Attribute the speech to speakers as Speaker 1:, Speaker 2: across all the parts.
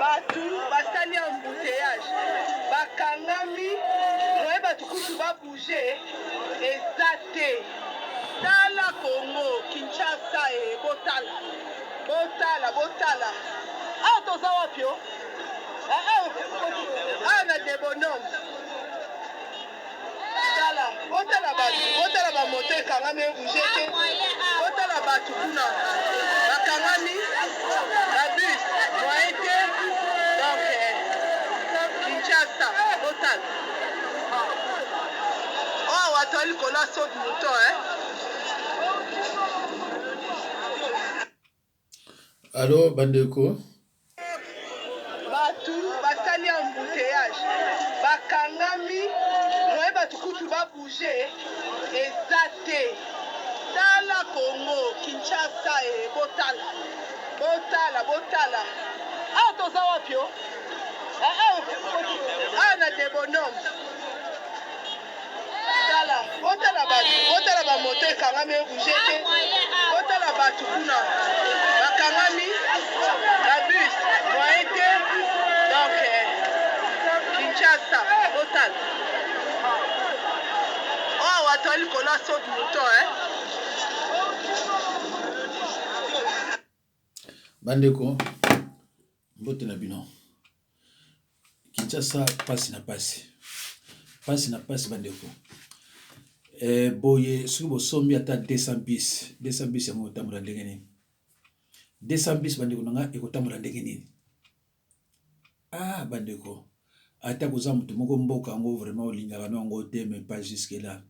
Speaker 1: Batu basali embouteillage bakangami moye batu kutu babouge ezate tala Congo Kinshasa botala toza wapi o na de bonhomme otala bamoto ekangami ebouge te otala batu kuna bakangami na bus moye te donc Kinshasa otala watoli kola saute mouton
Speaker 2: Allô, Bandeko?
Speaker 1: Batu basali embouteillage bakangami moye batu kutu babouge ezate tala Congo Kinshasa botala toza wapi o na de bonhomme otala bamoto ekangami ebouge te otala batu kuna bakangami na bus moye te donc Kinshasa otala watoli kola saute mouton
Speaker 2: Bandeko, mbote na bino. Kinshasa pasi na pasi bandeko. Boye soki bosombi ata 200 bis yango otambola ndenge nini 200 bis bandeko nanga ekotambola ndenge nini bandeko ata koza moto moko mboka yango vraiment olingaka nango te mais pas jusque là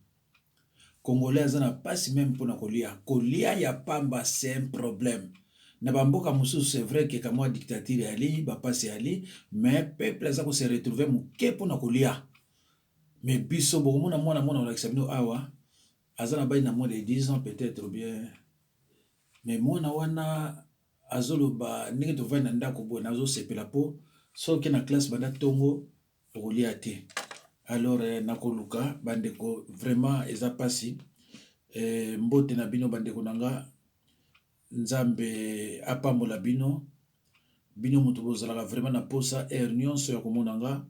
Speaker 2: congolais aza na pasi même mpona kolia ya pamba c'est un problème na bamboka mosusu c'est vrai que kamwa dictature ali bapasi ali mais peuple aza ko se retrouver moke mpona kolia. Mais biso bokomona mwana olakisa bino awa azana bai na moins de 10 ans peut-être bien mais mwana wana azoloba ndenge tovai na ndako boye nazosepela po soki na classe banda tongo okolia te. Alors nakoluka bandeko vraiment eza pasi mbote na bino bandeko nanga nzambe apambola bino moto bozalaka vraiment na posa nyonso ya komona nga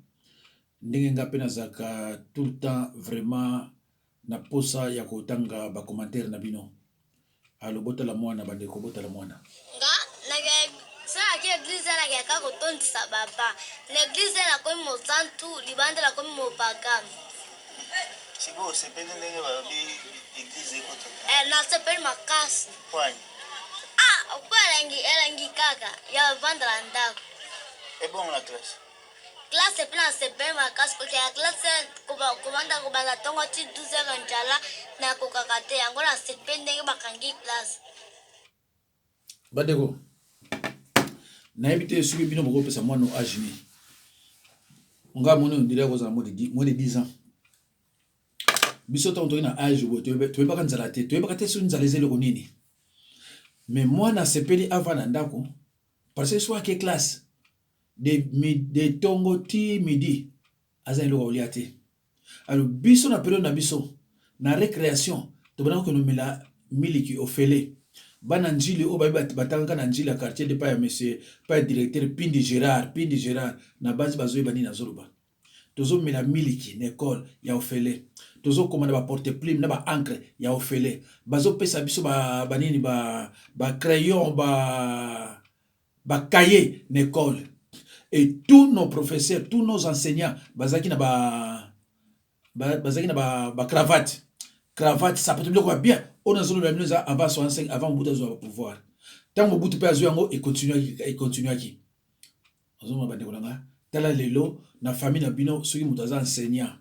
Speaker 2: ndenge nga pe nazalaka tout le temps vraiment na posa ya kotanga bacommentaire na bino. Alo botala mwana bandeko botala mwana
Speaker 3: nga nage sa ke église la ka kotondisa baba l'église la komi mosantu libanda la komi mopagano
Speaker 4: sibo sepende ndenge ba bi église ko to
Speaker 3: na sepende makasi
Speaker 4: kwani
Speaker 3: kwa elangi kaka ya vanda la ndako
Speaker 4: bon la classe
Speaker 3: plan sepende makasi ko ya classe kubanda kubanda tongo ti 12 njala na kokakate yango na sepende ndenge bakangi classe
Speaker 2: bandeko nayebi te soki bino bokopesa mwana age ni nga moni ondire akozala moins de 10 ans biso ntango toki na age boye toyebaka nzala te toyebaka te soki nzala eza eloko nini mais mwana asepeli ava na ndako parce que so ake classe de tongo ti midi aza eloko olia te. Alors biso na période na biso na récréation tobandaka konomela miliki ofele bana njili o batanga na njili ya quartier de pa ya monsieur pa ya directeur Pindi Gérard na base bazoyeba nini azoloba tozomela miliki na école ya ofele tozokomanda ba porte plume na ba encre ya ofele bazopesa biso banini ba crayon ba cahier na école et tous nos professeurs tous nos enseignants bazaki na ba cravate ça peut être bien on a zolo bamino za avant 65 avant Mobutu azwa pouvoir tant Mobutu pe azwa yango et continue qui azoma bandeko nanga tala lelo na famille na bino soki mutu aza enseignant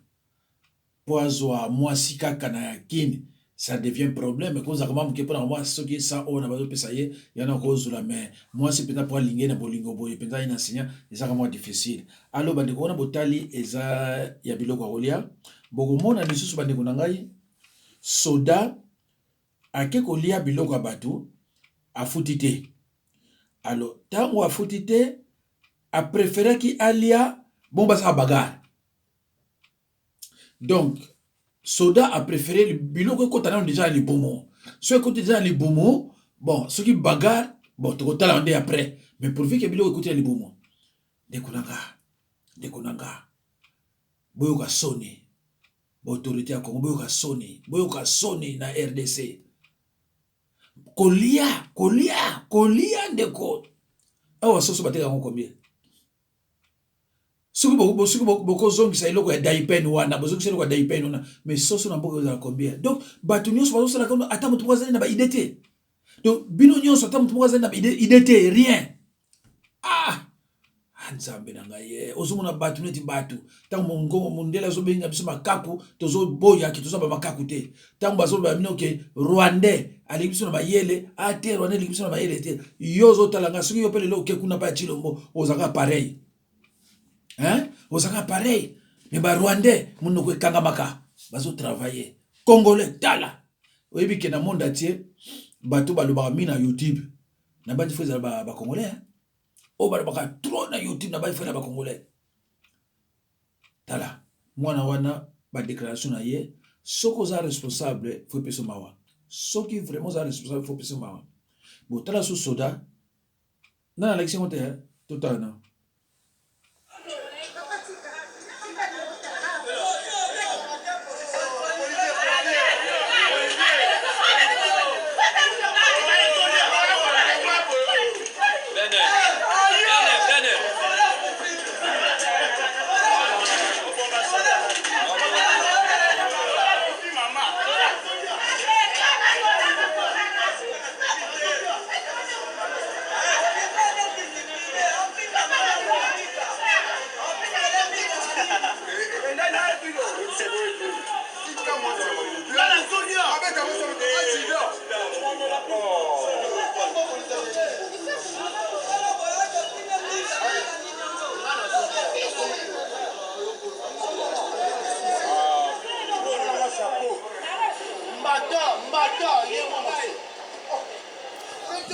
Speaker 2: po azwa mwasi kaka na yakini ça devient problème koza kama mke pona moi soki ça on a bazo pesa ye yana kozula mais moi c'est peut-être pour linguer na bolingo boye peut-être ina enseignant eza kama difficile alors bandeko na botali eza ya biloko kolia bokomona lisusu bandeko nangai soda ake kolia biloko ya bato afuti te. Alors tango afuti te a préféré ki alia bon basa bagarre. Donc soda a préféré le biloko kotana déjà les bomo. So ko déjà les bomo, bon ce qui bagarre, bon to kotala ndé après. Mais pourvu que biloko kote les bomo. ndeko nanga boyoka soni autorité ya Congo boyoka soni na RDC kolia ndeko awa soso bateka yango combien soki bokozongisa eloko ya daipen wana bozongisa eloko ya daipen wana mais soso na mboka ozala combien donc bato nyonso bazosalaka ono ata moto moko azali na baide te donc bino nyonso ata moto moko azali na baide te rien nzambe na ngai ozomona bato neti bato ntango mondele azobenga biso makaku tozoboyaki toza bamakaku te ntango bazoloba bino ke rwandais aleki biso na mayele te rwandais aleki biso na mayele te yo ozotalanga soki yo mpe lelo oke kuna mpa ya Chilombo ozalaka pareil ozalaka pareil me barwandais monoko ekangamaka bazotravaille congolais tala oyebi ke na monde atie bato balobaka mi na YouTube na bandi fo ezala bacongolais o balobaka trop na YouTube na bandi fo na bacongolais tala mwana wana badéclaration na ye soki oza responsable fo epesa mawa soki vraiment oza responsable fo epesa mawa botala so soda nana alakisi yango te totala na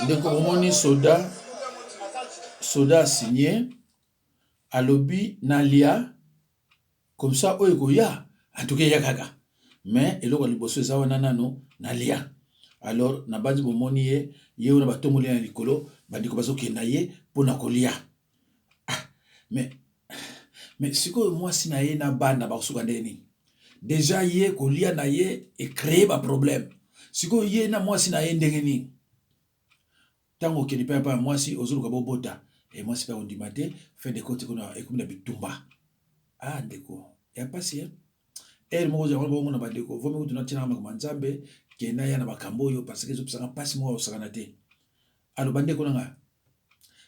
Speaker 2: ndeko omoni soda signé alobi nalia comme ça oyo koya atuke ya kaka mais eloko liboso eza wana nano nalia alors na bandi bomoni ye ona batomoli na likolo bandiko bazokenda ye mpona kolia mais sikoyo mwasi na ye na bana bakosuka ndeni déjà ye kolia na ye ecrée baproblème sikoyo ye na mwasi na ye ndenge nini ntango okende mpe mpa mwasi ozoluka bobota mwasi mpe akondima te fin de compte ekomi na bitumba ndeko ya pasi ere moko ozala bongo bandeko vomi kutu natinaka makambo ya nzambe kenda ya na makambo oyo parce que ezopesaka mpasi moko osakana te alo bandeko nanga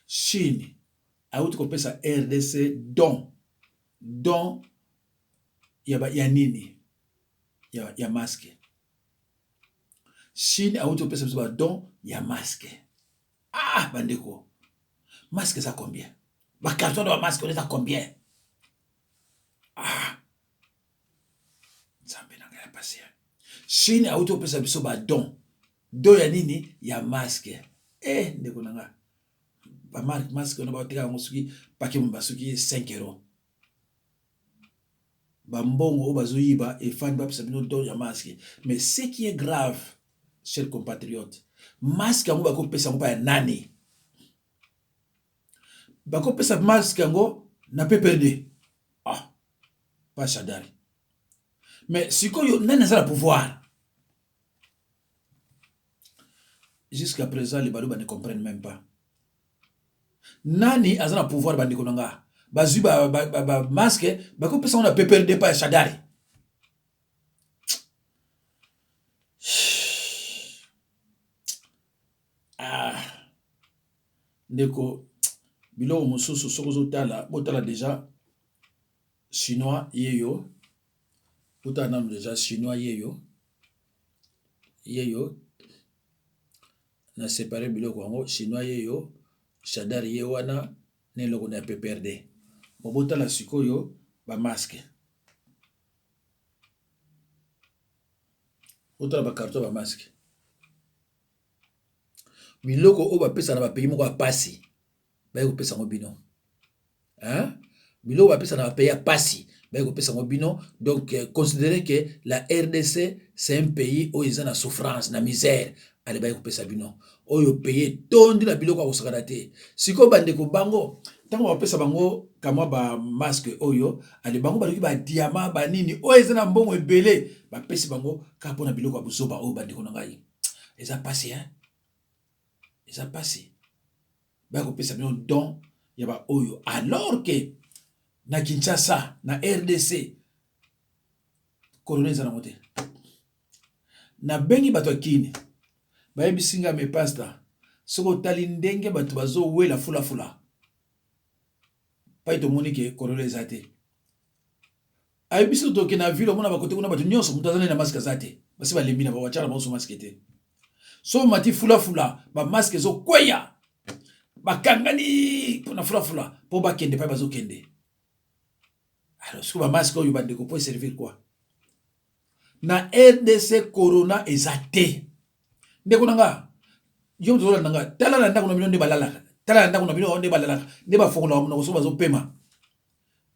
Speaker 2: Chine auti kopesa RDC don ya nini ya masque Chine auti kopesa biso badon ya masque bandeko masque eza combien bacarton de bamasque on eza combien nzambe na ngai ya pasi Chine auti kopesa biso badon ya nini ya masque ndeko na ngai bamarque masque ona bateka yango soki pake mo basuki 5 €. Bambongo oyo bazoyiba efandi bapesa bino don ya masque mais ce qui est grave chers compatriotes masque yango bakopesa yango pa ya nani bakopesa masque yango na PPRD pas Shadari mais sikoyo nani aza na pouvoir jusqu'à présent les balou ne comprennent même pas nani aza na pouvoir bandeko na nga bazwi ba masque bakopesa yango na PPRD pa ya Shadari ndeko biloko mosusu soko ozotala botala déjà chinois yeyo botala nano déjà chinois yeyo na séparé biloko yango chinois yeyo Shadari ye wana na eloko na ya PPRD botala sikoyo bamaske botala bakarton bamaske biloko oyo bapesa na bapays moko ya pasi baye kopesa yango bino biloko bapesa na bapays ya pasi baye kopesa yango bino donc considérez que la RDC c'est un pays oyo eza na souffrance na misère ale baye kopesa bino oyo pays tondi na biloko ya kosakana te sikoyo bandeko bango tango bapesa bango kamwa ba masque oyo ale bango baluki ba diamant ba nini oyo eza na mbongo ebele bapesi bango ka mpona biloko ya bozoba oyo bandeko na ngai eza pasi eza pasi bakopesa bino don ya ba oyo alors que na Kinshasa na RDC corona eza nango te na bengi bato ya kini bayebisinga me pasta soko otali ndenge bato bazowela fulafula pai tomoni ke corona eza te ayebisi toke na ville omona bakote kuna bato nyonso moto aza na maske aza te basi balembi na bawatiala bango so maske te so mati fulafula bamaske ezokweya bakangani mpona fulafula mpo bakende pai bazokende alors siko bamaske oyo bandeko mpo eservir quoi na RDC corona eza te ndeko na nga yo mtozola na nga tala na ndako na bino nde balalaka tala na ndako na bino nde balalaka nde bafongola monoko so bazopema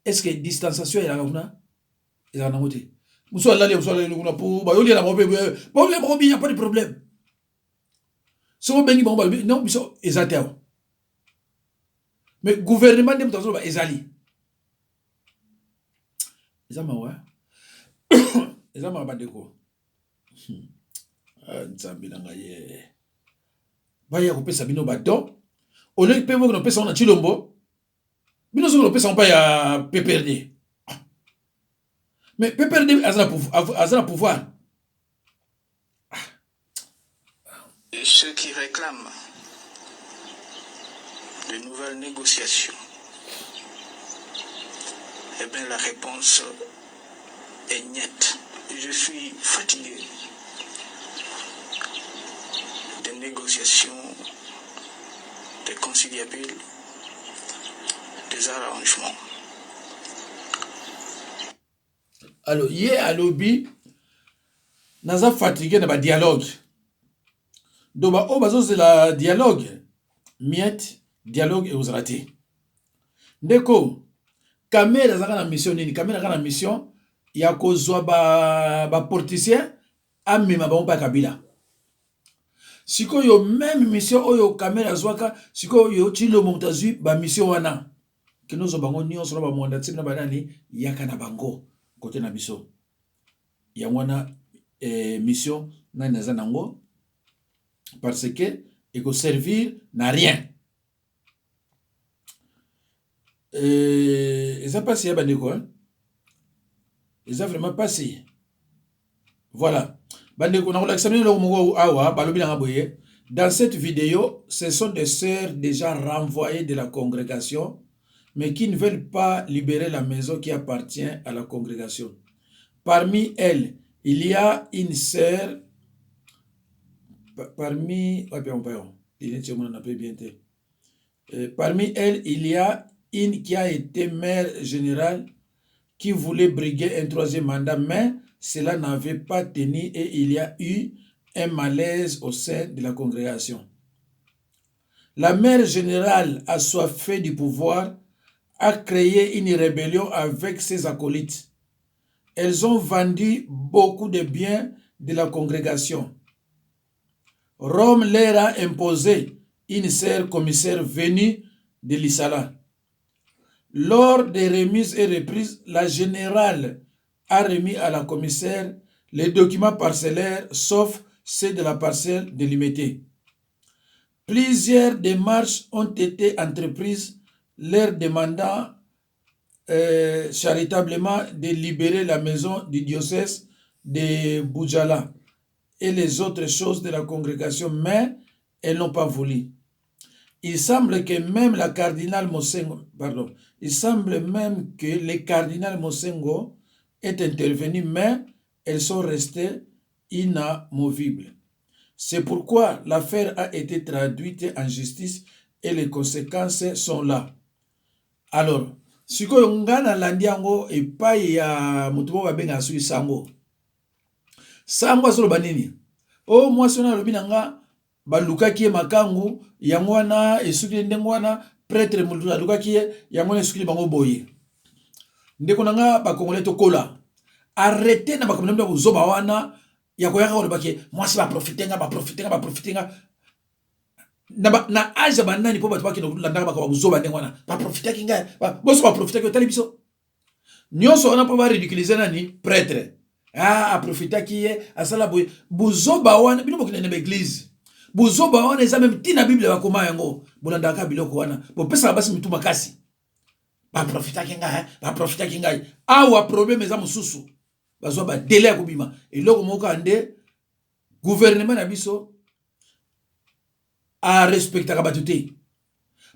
Speaker 2: est-ce que distanciation ezalaka kuna ezalaka nango te mosu alali kuna mpo bayolia na bango mpe bayolia bango bien pas de problème so obengi bango balobi non biso eza te awa mais gouvernement nde moto azoloba ezali eza mawa eza mawa bandeko nzambe na ngai ye baya kopesa bino badon ole mpe moko napesa ngo na Chilombo bino soki napesa ngo mpa ya PPRD mais PPRD aza na pouvoir.
Speaker 5: Ceux qui réclament de nouvelles négociations, eh bien la réponse est nette. Je suis fatigué des négociations, des conciliabules, des arrangements.
Speaker 2: Alors, hier à lobby, nous avons fatigué dans le dialogue. Donc, c'est le dialogue. Miette, dialogue et aux ratés. Ndeko, caméra dans la mission, caméra dans la mission, il y a kozwa ba politicien, amema ba mpa kabila. Siko yo même mission oyo caméra zwaka, siko yo Chilo Montazui ba mission wana. Kinozo bango nyonso ba monda tsina ba nani yaka na bango côté na biso. Ya wana mission na naza nango parce que eko servir na rien. Ça passe ya bandeko hein. Ça vraiment passé. Voilà. Dans cette vidéo, ce sont des sœurs déjà renvoyées de la congrégation, mais qui ne veulent pas libérer la maison qui appartient à la congrégation. Parmi elles, il y a une sœur. Parmi elles, il y a une qui a été mère générale qui voulait briguer un troisième mandat, mais cela n'avait pas tenu et il y a eu un malaise au sein de la congrégation. La mère générale, assoiffée du pouvoir, a créé une rébellion avec ses acolytes. Elles ont vendu beaucoup de biens de la congrégation. Rome leur a imposé une sœur commissaire venue de l'Isala. Lors des remises et reprises, la générale a remis à la commissaire les documents parcellaires, sauf ceux de la parcelle délimitée. Plusieurs démarches ont été entreprises, leur demandant charitablement de libérer la maison du diocèse de Boudjala et les autres choses de la congrégation, mais elles n'ont pas voulu. Il semble que même le cardinal Mosengo est intervenu, mais elles sont restées inamovibles. C'est pourquoi l'affaire a été traduite en justice et les conséquences sont là. Alors, si vous avez landiango et pas ya mutubo babenga sui sango. Sango solo banini. Oh moi sona lobinanga balukaki makangu yango wana esukili ndengo wana prêtre mulula lukaki yango esukili bango boye. Ndeko nanga bakongole to kola. Arrêtez na bakomenda kuzoba wana ya koyaka olobaki moi si ba profitenga. na âge banani po bato bakino landaka baka buzoba ndengwana ba profiter kinga boso ba profiter ko tali biso nyonso wana po ba ridiculiser nani prêtre a profiter ki ye asala boy buzoba wana bino bokina na église buzoba wana eza même tina bible bakoma yango bolandaka biloko wana bo pesa basi mitu makasi ba profiter kinga awa problème eza mususu bazwa ba délai ya kobima eloko moko ande gouvernement na biso a respecter ka batuté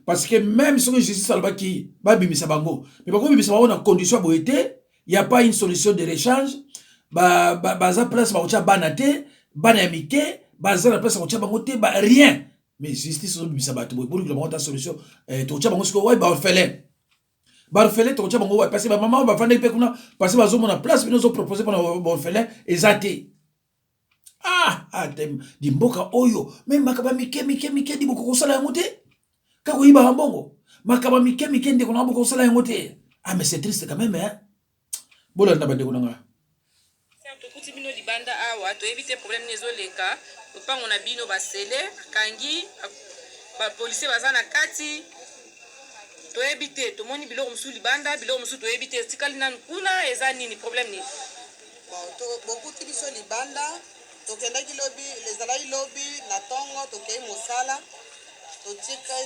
Speaker 2: parce que même si justice alobaki ba bimisa bango mais bako bimisa bango na condition boité il y a pas une solution de rechange baza place ba ocha banate bana ya mike baza na place ba ocha bango te ba rien mais justice so bimisa batu boy pour que la solution to ocha bango siko ouais ba orphelin to ocha bango parce que ba maman ba fanda pe kuna parce que bazo mona place bino zo proposer pour ba orphelin ezate dem di mboka oyo même makaba mike di boko kosala yango te kako yiba mbongo makaba mike ndeko na boko kosala yango te mais c'est triste quand même hein bolanda bande konanga
Speaker 1: to kuti bino libanda awa to éviter problème nezo leka opango na bino basele kangi ba policier bazana kati to éviter to moni biloko musu libanda biloko musu to éviter tikali nan kuna eza nini problème ni
Speaker 6: bon to bokuti biso libanda tokendaki lobi lezalaki lobi na ntongo tokei mosala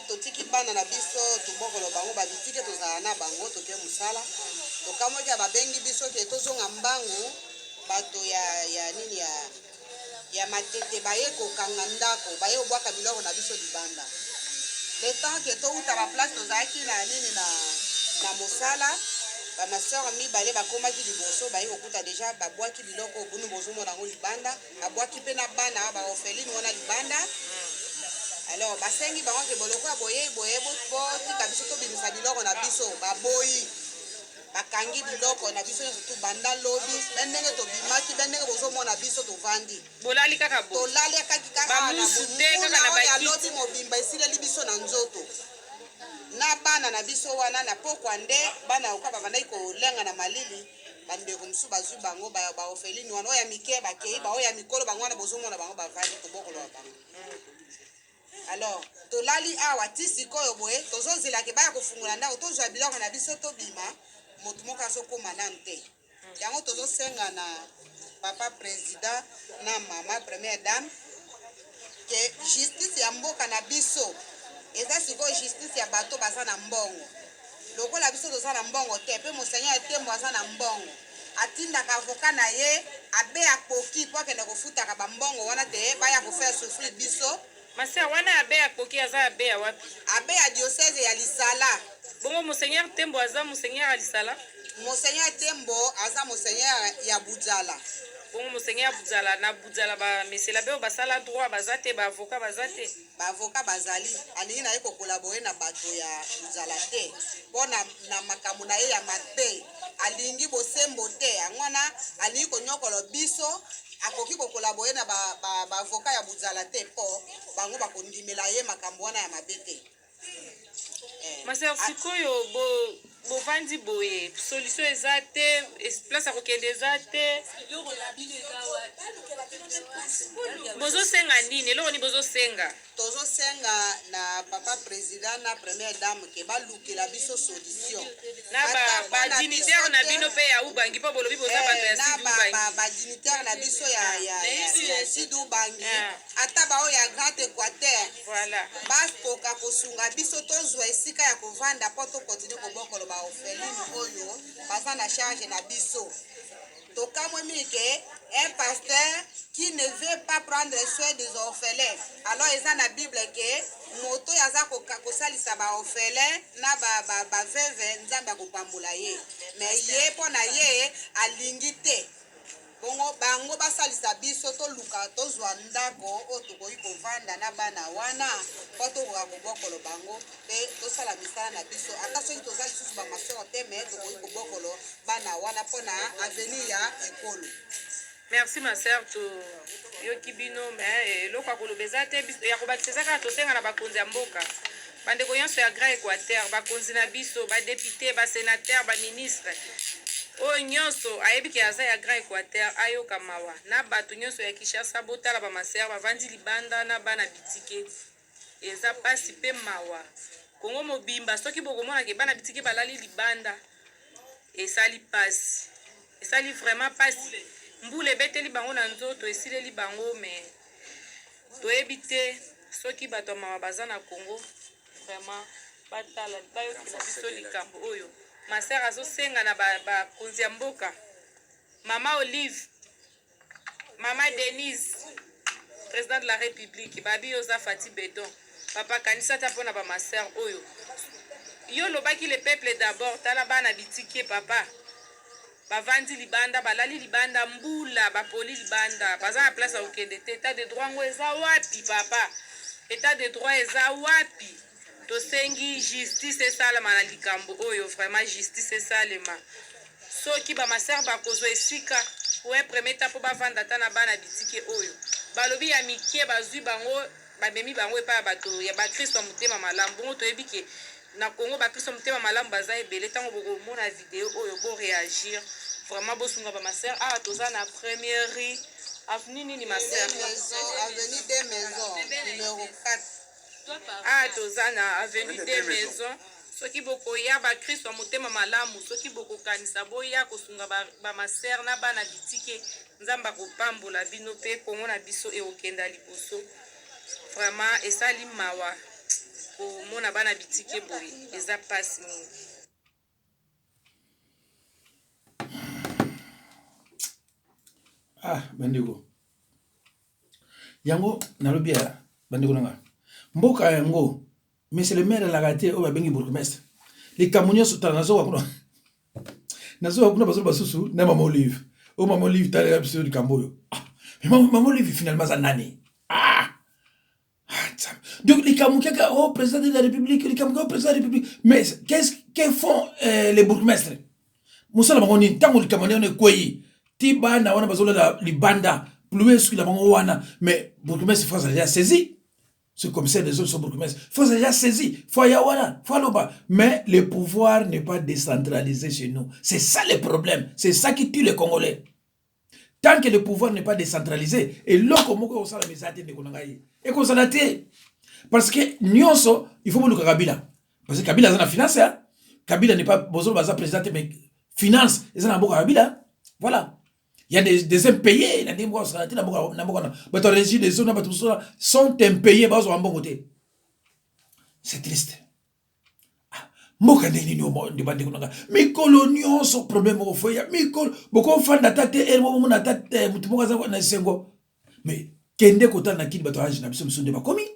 Speaker 6: totiki bana na biso tobokolo bango babitike tozala na bango tokei mosala tokamoki babengi biso ke tozonga mbangu bato ya nini ya matete baye kokanga ndako baye obwaka biloko na biso libanda le temps ke touta baplace tozalaki na nini na mosala bamaseur mibale bakomaki liboso baye kokuta deja babwaki biloko bunu bozomona yango libanda babwaki mpe na bana baorpheline wana libanda alors basengi bango ke boloko ya boye botika biso tobimisa biloko na biso baboyi bakangi biloko na biso nyonso tobanda lobi bendenge tobimaki bendenge bozomona biso tovandi
Speaker 1: bolali kaka bo
Speaker 6: tolali akaki kaka ya lobi mobimba esileli biso na nzoto na bana na biso wana na pokwa nde bana oka bavandaki kolenga na malili bandeko mosusu bazwi bango baorpheline wana oyo ya mike bakei baoyo ya mikolo bango wana bozomona bango bavandi tobokolola bango alors tolali awa ti sikoyo boye tozozelaki baya kofungola ndako tozwa biloko na biso tobima motu moko azokóma nanu te yango tozosenga na papa président na mama première dame ke justice ya mboka na biso eza sikoyo justice ya bato baza na mbongo lokola biso toza na mbongo te mpe monseigneur etembo aza na mbongo atindaka avoka na ye abe akoki po akende kofutaka bambongo wana te baya kofaya souffrir biso
Speaker 1: masia wana abe akoki aza abe ya wapi
Speaker 6: abe ya diocèse ya Lisala
Speaker 1: bongo monseigneur tembo aza monseigneur ya Lisala
Speaker 6: monseigneur tembo aza monseigneur ya Budzala
Speaker 1: bongo monseigneur Budzala na Budzala ba mesela be basala droit bazate ba avocat bazate
Speaker 6: ba avocat bazali alingi na ye ko collaborer na bato ya Budzala te bona na makambo na ye ya mabe alingi bosembo te angwana alingi konyokolo biso akoki ko collaborer na ba avocat ya Budzala te po bango bakondimela ye makambo wana ya mabe te
Speaker 1: maser sikoyo bovandi boye solution eza te place ya kokende eza te bozosenga nini eloko ni bozosenga
Speaker 6: tozosenga na papa président na première dame ke balukela biso solution
Speaker 1: na badignitaire na bino mpe ya ubangi mpo bolobi boza bato ya sidi ubangi
Speaker 6: badignitaire na biso ya sidi ubangi ata baoyo ya grand équateur bakoka kosunga biso tozwa esika ya kovanda mpo tokontinue kobokolo baorpheline oyo baza na charge na biso tokamwe mike un pasteur qui ne veut pas prendre soin des orphelins alors eza na bible ke moto yaza kosalisa baorphelin na baveve nzambe akopambola ye mais ye mpo na ye alingi te bongo bango basalisa biso toluka tozwa ndako oyo tokoki kovanda na bana wana mpo tokoka kobokolo bango mpe tosala misala na biso ata soki toza lisusu bamasero te me tokoki kobokolo bana wana mpo na avenir ya ekolo
Speaker 1: merci ma sœur to yoki bino me eloko akoloba eza te ya kobakisa eza kaka tosenga na bakonzi ya mboka bandeko nyonso ya grand équateur bakonzi na biso badepute basénateur baministre oyo nyonso ayebi ke aza ya grand équateur ayoka mawa na bato nyonso ya Kinshasa botala bamaser bavandi libanda na bana bitike eza pasi mpe mawa kongo mobimba soki bokomonaka bana bitiki balali libanda esali pasi esali vraiment pasi mbula ebeteli bango na nzoto esileli bango me toyebi te soki bato ya mawa baza na kongo vraiment batala bayokela biso likambo oyo maser azosenga na bakonzi ya mboka mama Olive mama Denise président de la république babi oza Fati Bedon papa kanisa ta mpona bamaser oyo yo lobaki le peuple d'abord tala bana bitiki papa bavandi libanda balali libanda mbula bapoli libanda baza na place ya kokende te état de droit ngo eza wapi papa état de droit eza wapi tosengi justice esalema na likambo oyo vraiment justice esalema soki bamaser bakozwa esika oye premieta mpo bavanda ata na bana bitike oyo balobi ya mike bazwi bango bamemi bango epai ya bato ya bakristo ya motema malamu bongo toyebi ke na kongo bakristo ya motema malamu baza ebele ntango bokomona video oyo boreagir vraiment bosunga bamaser awa toza na première rue avenue nini maser
Speaker 6: avenue des maisons numéro 4
Speaker 1: awa toza na avenue des maisons soki bokoya bakristo ya motema malamu soki bokokanisa boya kosunga bamaser na bana bitike nzambe akopambola bino mpe kongo na biso ekokenda liboso vraiment esali mawa komona bana bitike boye eza pasi mingi
Speaker 2: bandeko yango nalobi ya bandeko nanga mboka yango monsieur le maire alaka te oyo babengi bourgmestre likambo nyonso tala nazoka kuna bazolo basusu na mama Olive oyo mama Olive talela biso likambo oyo mais mama Olive finalement aza nani donc likambo kaka au président de la république likambo au président de la république mais que font les bourgmestres mosala bango nini ntango likambo nde ekwei ti bana wana bazolela libanda pluie soki na bango wana mais bourgmestre France a déjà saisi ce commissaire des autres sont bourgmestres France a déjà saisi faut ya wana faut aloba mais le pouvoir n'est pas décentralisé chez nous c'est ça le problème c'est ça qui tue les Congolais tant que le pouvoir n'est pas décentralisé et loko moko osala misate ndeko na ngai ekozala te parce que nyonso il faut boluka Kabila parce que Kabila aza na finance Kabila n'est pas bozolo baza président mais finance eza na mboka Kabila voilà il y a des impayés, il y a des gens qui sont impayés. C'est triste. Mikolo nyonso problème au foyer. Mikolo beaucoup fan d'attaque et mon attaque mutumoka na sengo. Mais kende kota na kidi bato âge na biso biso de bakomi.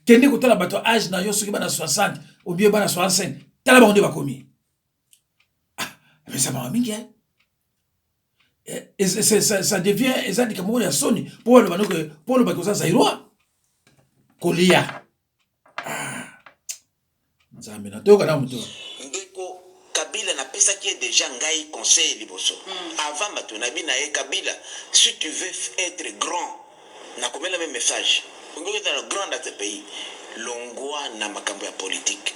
Speaker 2: Kende kota la bato âge na yo soki bana 60 ou bien bana 65. Tala ba onde bakomi. Mais ça m'a mingi hein. Et ça devient exact comme on sonné pour le bano que pour le bakoza zairoi kolia nzambe na toka na muto
Speaker 7: ndeko Kabila na pesa qui est déjà ngai conseil liboso avant batonabi na e Kabila si tu veux être grand na komela même message on veut être grand dans ce pays longwa na makambo ya politique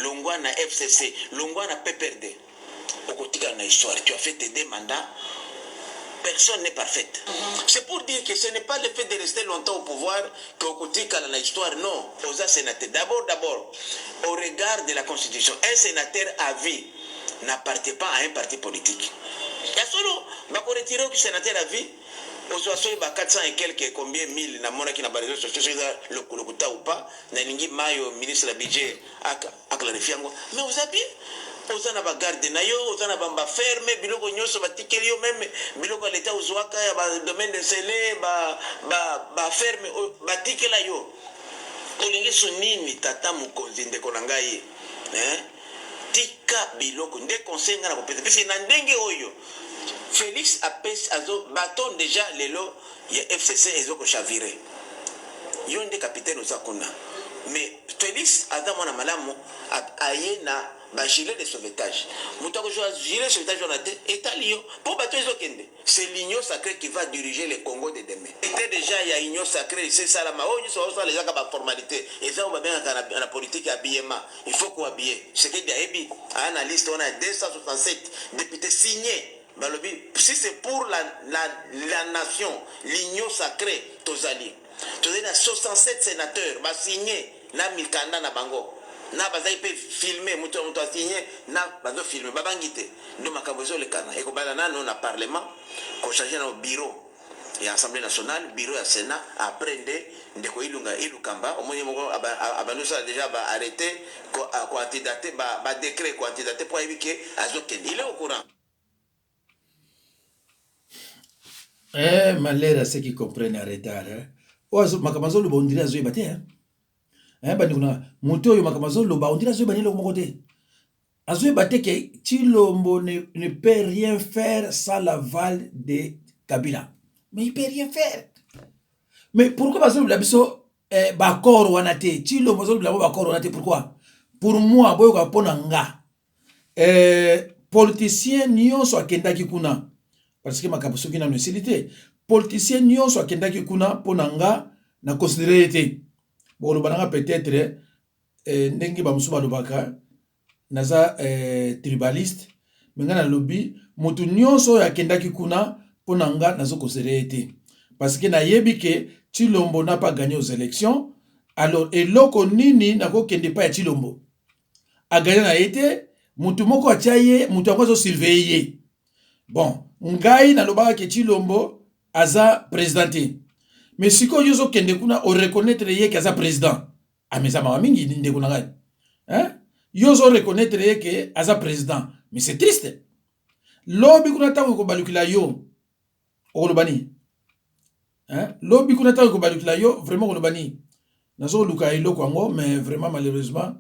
Speaker 7: longwa na FCC longwa na PPRD okotika na histoire tu as fait tes 2 mandats. Personne n'est parfaite. C'est pour dire que ce n'est pas le fait de rester longtemps au pouvoir qu'au côté dans l'histoire, non. Aux sénateurs, d'abord, au regard de la Constitution, un sénateur à vie n'appartient pas à un parti politique. Il y a solo, on va retirer que sénateur à vie, aux 400 et quelques, combien mille, na mona qui n'a pas de réseaux sociaux, le Koulokuta ou pas, na ningi mayo, ministre de la budget, à clarifier. Mais vous avez ozana ba garde na yo ozana bamba ferme biloko nyonso batikeli yo même biloko leta uzwaka ya ba domaine de sele ba ferme batikela yo olingi sunini tata mukonzi ndeko na ngai tika biloko nde conseil ngana kopesa parce na ndenge oyo Félix apes azo baton déjà lelo ya FCC ezoko chavire yo nde capitaine ozakuna mais Félix aza mwana malamu aye na ba gilet de sauvetage. Moutako joa gilet de sauvetage on a été étalio pour bateau ezokende. C'est l'union sacrée qui va diriger le Congo de demain. Était déjà il y a union sacrée, c'est ça la maon, ça les gens ba formalité. Et ça on va bien dans la politique habillement. Il faut qu'on habille. Ce qui est ebi analyste on a 267 députés signés. Si c'est pour la nation, l'union sacrée, Tozali. tozali na 67 sénateurs basigné na mikanda na bango na bazali mpe filme moto asigne na bazofilme babangi te ndo makambo ezolekana ekobala nano na parlement kochange na bureau ya assemblée nationale bureau ya sénat après nde ndeko ilukamba omoni moko abandosala déjà baarrêté koantidate badécret koantidate mpo ayebi ke azokende il est au courant.
Speaker 2: Malheur à ceux qui comprennent en retard. Makambo azoloba ondiri azoyeba te. Bandeko na moto oyo makambo azoloba ondiri azoyeba eloko moko te. Azoyeba te ke Tshilombo ne peut rien faire sans l'aval de Kabila. Mais il peut rien faire. Mais pourquoi bazoloba biso bakor wana te? Tshilombo azoloba bakor wana te, pourquoi? Pour moi boyo ka pona nga. Politicien nyonso akendaki kuna. Parce que makambo soki na necessité. Politicien nyonso akendaki kuna pona nga na considérer te. Bon, le peut-être ndenge bamusu balobaka naza tribaliste mais nga na lobby mutu nyonso yakendaki kuna pona nga nazo considérer te parce que nayebi ke Tshilombo n'a pas gagné aux élections. Alors eloko nini nako kende pa ya Tshilombo a gagné na été mutu moko atiaye mutu akozo surveiller. Bon, ngai na lobaka ke Tshilombo aza présidenté. Mais si ko yozo kende kuna o reconnaître ye que aza président. Ameza mawa mingi ndeko na ngai. Hein? Yozo reconnaître ye que aza président. Mais c'est triste. Lobi kuna tango ko balukila yo. Olobani. Hein? Lobi kuna tango ko balukila yo vraiment olobani. Nazo luka eloko ngo mais vraiment malheureusement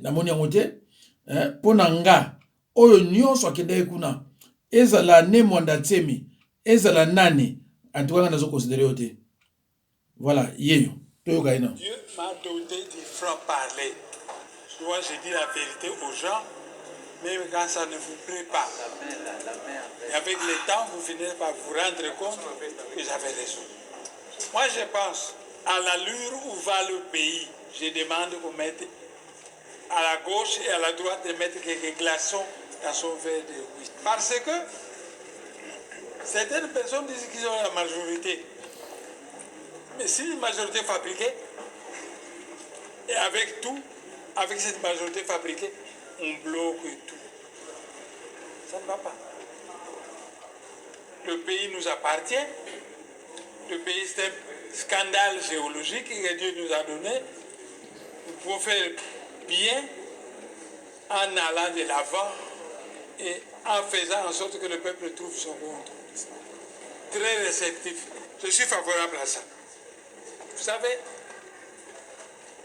Speaker 2: na moni ngote hein pona nga oyo nyonso akende kuna ezala ne mwanda tsemi ezala nani en tout cas nazo considérer ote. Voilà, yeyo.
Speaker 8: Dieu m'a donné du franc-parler. Souvent je dis la vérité aux gens, même quand ça ne vous plaît pas. Et avec le temps, vous finissez par vous rendre compte que j'avais raison. Moi je pense à l'allure où va le pays. Je demande qu'on mette à la gauche et à la droite de mettre quelques glaçons dans son verre de whisky. Parce que certaines personnes disent qu'ils ont la majorité. Mais si une majorité fabriquée, et avec tout, avec cette majorité fabriquée, on bloque tout. Ça ne va pas. Le pays nous appartient. Le pays, c'est un scandale géologique que Dieu nous a donné. Nous pouvons faire bien en allant de l'avant et en faisant en sorte que le peuple trouve son compte. Très réceptif. Je suis favorable à ça. Vous savez,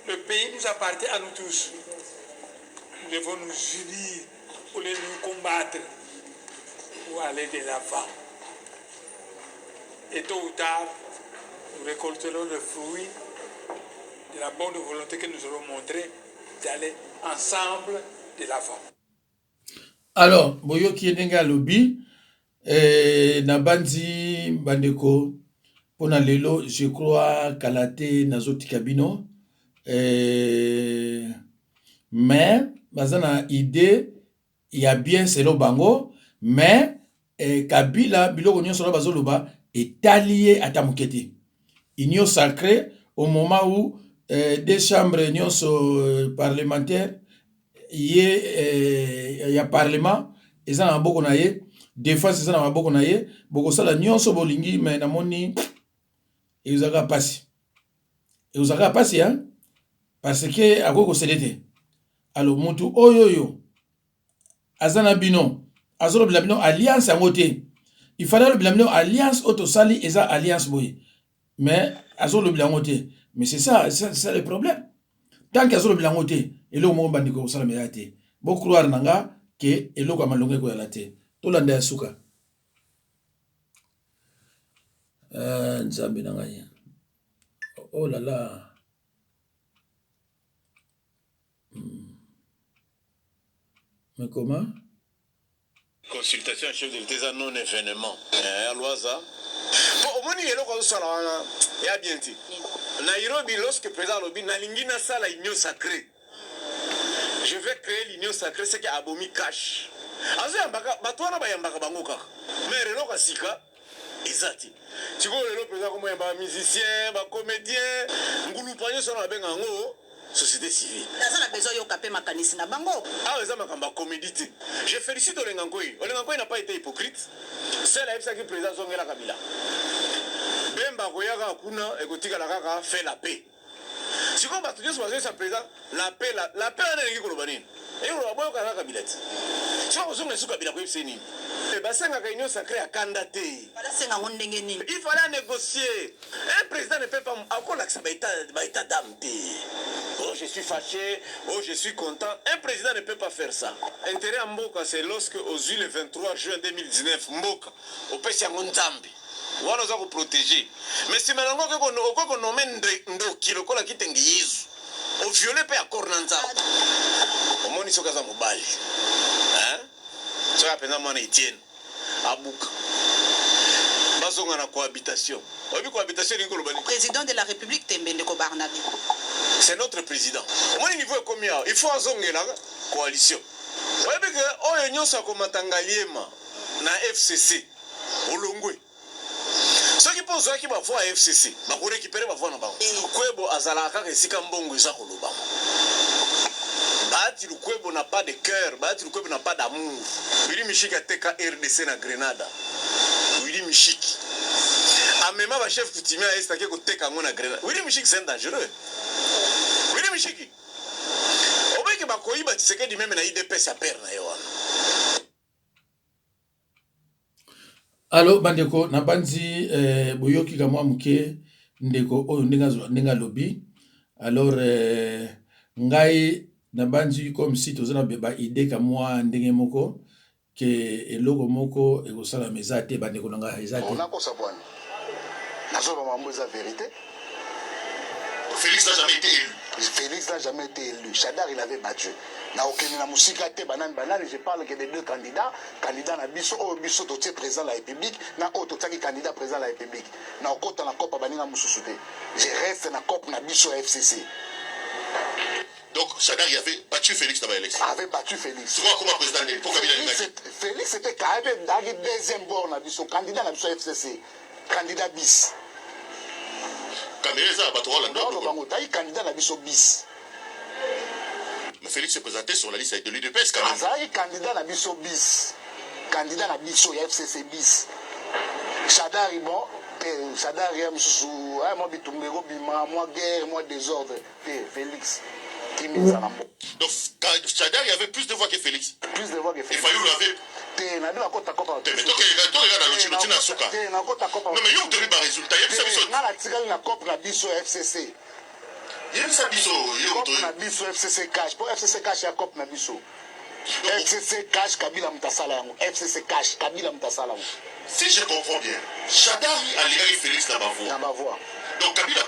Speaker 8: le pays nous appartient à nous tous. Nous devons nous unir au lieu de nous combattre pour aller de l'avant. Et tôt ou tard, nous récolterons le fruit de la bonne volonté que nous aurons montré d'aller ensemble de l'avant.
Speaker 2: Alors, boyo ki endenga lobby Nabandi bandeko pona lelo je crois kalate nazoti kabino mais bazana idée il y a bien selo bango mais Kabila biloko nyonso na bazoloba est allié à Tamukete union sacrée au moment où des chambres nyonso parlementaires il y a parlement et ça en boko na ye défense ça na boko na ye boko sala nyonso bolingi mais na moni et uzaka passi hein parce que akoko cédé alors mutu oyoyo azana bino azolo bino alliance à moté il fallait le bino alliance auto sali et ça alliance boy mais azolo moté mais c'est ça le problème tant qu'azolo moté et le moment bandiko sala meate bo croire nanga que eloko amalonge ko yalate to landa ya suka nzambe nanga ya oh là là mais comment
Speaker 4: consultation chef de l'État non événement aloisa au moni eloko sala wana ya bien ti Nairobi lorsque président lobi na lingina sala union sacrée je vais créer l'union sacrée c'est que abomi cash azo yambaka batwana bayambaka bango kaka mais relo kasika Exact. Tu vois le président comme un musicien, un comédien, ngulu panye sur la bengango société civile.
Speaker 6: Naza na besoin yo kapé makanisi na bango.
Speaker 4: Ah ça makamba comédie. Je félicite Olengangoi. Olengangoi n'a pas été hypocrite. C'est la FSA qui président Zongela Kabila. Bemba koyaka kuna ekotika la kaka fait la paix. Si on va toujours se sa président la paix on est ngi kolobani. Et on va boyo kaka Kabila. Si on se met sous Kabila ko yebseni. Il fallait négocier. Un président ne peut pas encore l'accepter. Oh, je suis fâché. Oh, je suis content. Un président ne peut pas faire ça. Intérêt à Mboka, c'est lorsque, aux yeux, le 23 juin 2019, Mboka, au Pessangon Zambi, on va nous protéger. Mais si maintenant on nomme Ndoki, le cola qui t'engueule, au violet, pas à Cornanza. Au monde, ils sont à Mobali. Hein? Tu as appelé mon Etienne. Abouka. Bazonga na cohabitation. Cohabitation le
Speaker 6: président de la République Tembele ko Barnaby.
Speaker 4: C'est notre président. Au moins niveau est combien? Il faut azonga la coalition. Vous savez que oyo nyosa ko matangaliema na FCC olongwe. Ceux qui posent qui va voir FCC, ba ko récupérer ba voir na ba. Kwebo azalaka ke sika mbongo eza ko loba. Bati Lukwebo n'a pas de cœur, Bati Lukwebo n'a pas d'amour. Willy Michik a TK RDC na Grenada. Willy Michik. A même ma chef coutumier a estaqué ko TK na Grenada. Willy Michik c'est dangereux. Willy Michik. O beke ba koyiba tiseke di même na IDP sa père na yo.
Speaker 2: Allo bandeko na banzi boyoki ka mwa muke ndeko oyo ndinga lobby. Alors ngai na banzi comme si tozana beba idée ka moi ndenge moko ke eloko moko ekosala meza te bandeko nanga eza te.
Speaker 9: On a quoi ça bonne. Nazo ba mambo za vérité.
Speaker 4: Félix n'a jamais été élu.
Speaker 9: Félix n'a jamais été élu. Chadar il avait battu. Na okeni na musika te banane je parle que des deux candidats na biso o biso totie président de la République na o totiaki candidat président de la République. Na okota na kopa baninga mususu te. Je reste na cop na biso FCC.
Speaker 4: Donc, Chadar, il avait battu Félix dans l'élection.
Speaker 9: Avait battu Félix.
Speaker 4: C'est quoi comme président de l'époque?
Speaker 9: Félix était quand même dans le deuxième bord, candidat à la FCC. Candidat bis. Candidat à la bis.
Speaker 4: Mais Félix s'est présenté sur la liste de l'UDPS quand même.
Speaker 9: Candidat à la bis. Candidat à la bis, FCC bis. Chadar, bon. Chadar, moi, bitumbero, bima, moi, guerre, moi, désordre. Félix.
Speaker 4: Donc, Chadar, il y avait plus de voix que Félix.
Speaker 9: Plus de voix que Félix.
Speaker 4: Et Fayou l'avait.
Speaker 9: Mais toi,
Speaker 4: regarde non, mais il y a un résultat. Il y a un
Speaker 9: FCC.
Speaker 4: Il y a un
Speaker 9: FCC cash. Pour FCC cash, il y a un biso. FCC cash, Kabila Mtasala. FCC cash, Kabila Mtasala.
Speaker 4: Si je comprends bien, Chadar a l'égalité Félix là-bas.
Speaker 9: Là-bas.
Speaker 4: Donc, Kabila